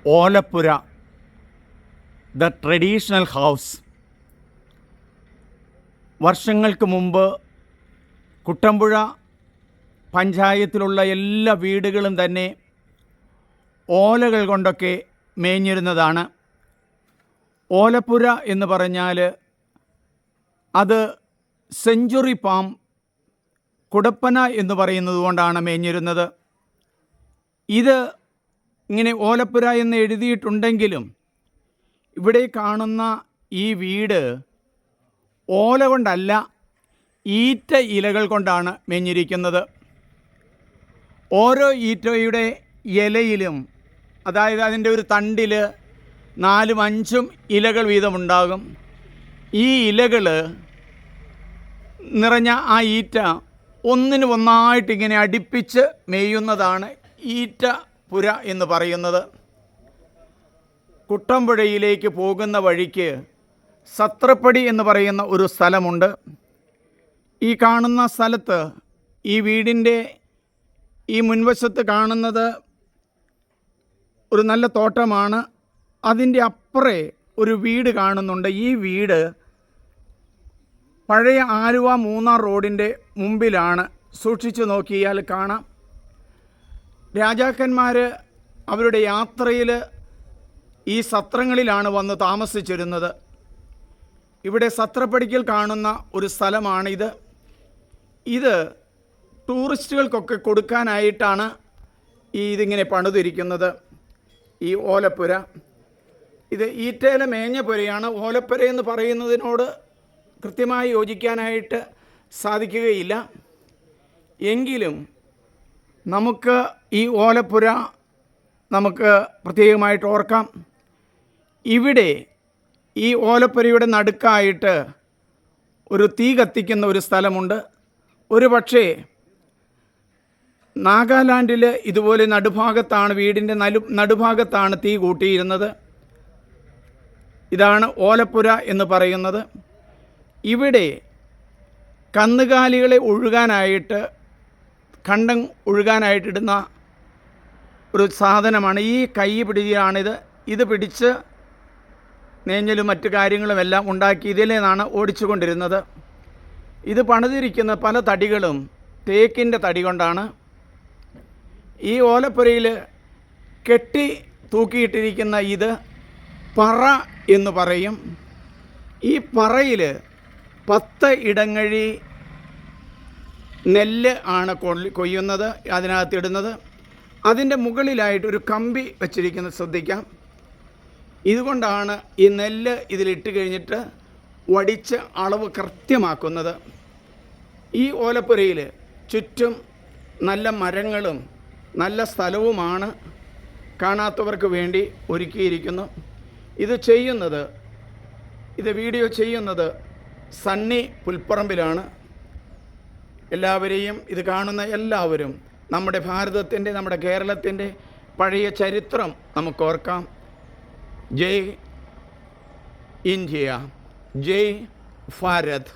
ഓലപ്പുര, the traditional house. വർഷങ്ങൾക്ക് മുമ്പ് കുട്ടമ്പുഴ പഞ്ചായത്തിലുള്ള എല്ലാ വീടുകളും തന്നെ ഓലകൾ കൊണ്ടൊക്കെ മേഞ്ഞിരുന്നതാണ്. ഓലപ്പുര എന്ന് പറഞ്ഞാൽ അത് സെഞ്ചുറി പാം, കുടപ്പന എന്ന് പറയുന്നത് കൊണ്ടാണ് മേഞ്ഞിരുന്നത്. ഇത് ഇങ്ങനെ ഓലപ്പുര എന്ന് എഴുതിയിട്ടുണ്ടെങ്കിലും ഇവിടെ കാണുന്ന ഈ വീട് ഓല കൊണ്ടല്ല, ഈറ്റ ഇലകൾ കൊണ്ടാണ് മേഞ്ഞിരിക്കുന്നത്. ഓരോ ഈറ്റയുടെ ഇലയിലും, അതായത് അതിൻ്റെ ഒരു തണ്ടിൽ 4-5 ഇലകൾ വീതമുണ്ടാകും. ഈ ഇലകൾ നിറഞ്ഞ ആ ഈറ്റ ഒന്നിന് ഒന്നായിട്ടിങ്ങനെ അടുപ്പിച്ച് മേയുന്നതാണ് ഈറ്റ പുര എന്ന് പറയുന്നത്. കുട്ടമ്പുഴയിലേക്ക് പോകുന്ന വഴിക്ക് സത്രപ്പടി എന്ന് പറയുന്ന ഒരു സ്ഥലമുണ്ട്. ഈ കാണുന്ന സ്ഥലത്ത്, ഈ വീടിൻ്റെ ഈ മുൻവശത്ത് കാണുന്നത് ഒരു നല്ല തോട്ടമാണ്. അതിൻ്റെ അപ്പുറേ ഒരു വീട് കാണുന്നുണ്ട്. ഈ വീട് പഴയ ആലുവ മൂന്നാർ റോഡിൻ്റെ മുമ്പിലാണ്. സൂക്ഷിച്ചു നോക്കിയാൽ കാണാം. രാജാക്കന്മാർ അവരുടെ യാത്രയിൽ ഈ സത്രങ്ങളിലാണ് വന്ന് താമസിച്ചിരുന്നത്. ഇവിടെ സത്രപ്പടിക്കൽ കാണുന്ന ഒരു സ്ഥലമാണിത്. ഇത് ടൂറിസ്റ്റുകൾക്കൊക്കെ കൊടുക്കാനായിട്ടാണ് ഇതിങ്ങനെ പണിതിരിക്കുന്നത്, ഈ ഓലപ്പുര. ഇത് ഈറ്റയില മേഞ്ഞ പുരയാണ്. ഓലപ്പുര എന്ന് പറയുന്നതിനോട് കൃത്യമായി യോജിക്കാനായിട്ട് സാധിക്കുകയില്ല. എങ്കിലും നമുക്ക് ഈ ഓലപ്പുര നമുക്ക് പ്രത്യേകമായിട്ട് ഓർക്കാം. ഇവിടെ ഈ ഓലപ്പുരയുടെ നടുക്കായിട്ട് ഒരു തീ കത്തിക്കുന്ന ഒരു സ്ഥലമുണ്ട്. ഒരു പക്ഷേ നാഗാലാൻഡിൽ ഇതുപോലെ നടുഭാഗത്താണ്, വീടിൻ്റെ നടുഭാഗത്താണ് തീ കൂട്ടിയിരുന്നത്. ഇതാണ് ഓലപ്പുര എന്ന് പറയുന്നത്. ഇവിടെ കന്നുകാലികളെ ഒഴുകാനായിട്ട്, കണ്ടം ഒഴുകാനായിട്ടിടുന്ന ഒരു സാധനമാണ്. ഈ കൈ പിടിയാണിത്. ഇത് പിടിച്ച് നേഞ്ഞലും മറ്റു കാര്യങ്ങളുമെല്ലാം ഉണ്ടാക്കി ഇതിൽ നിന്നാണ് ഓടിച്ചു കൊണ്ടിരുന്നത്. ഇത് പണിതിരിക്കുന്ന പല തടികളും തേക്കിൻ്റെ തടി കൊണ്ടാണ്. ഈ ഓലപ്പുരയിൽ കെട്ടി തൂക്കിയിട്ടിരിക്കുന്ന ഇത് പറ എന്ന് പറയും. ഈ പറയിൽ 10 ഇടങ്ങഴി നെല്ല് ആണ് കൊയ്യുന്നത്, അതിനകത്തിടുന്നത്. അതിൻ്റെ മുകളിലായിട്ടൊരു കമ്പി വച്ചിരിക്കുന്നത് ശ്രദ്ധിക്കാം. ഇതുകൊണ്ടാണ് ഈ നെല്ല് ഇതിലിട്ട് കഴിഞ്ഞിട്ട് വടിച്ച് അളവ് കൃത്യമാക്കുന്നത്. ഈ ഓലപ്പുരയിൽ ചുറ്റും നല്ല മരങ്ങളും നല്ല സ്ഥലവുമാണ് കാണാത്തവർക്ക് വേണ്ടി ഒരുക്കിയിരിക്കുന്നു. ഇത് വീഡിയോ ചെയ്യുന്നത് സണ്ണി പുൽപ്പറമ്പിലാണ്. എല്ലാവരെയും, ഇത് കാണുന്ന എല്ലാവരും നമ്മുടെ ഭാരതത്തിൻ്റെ, നമ്മുടെ കേരളത്തിൻ്റെ പഴയ ചരിത്രം നമുക്കോർക്കാം. ജയ് ഇന്ത്യ, ജയ് ഭാരത്.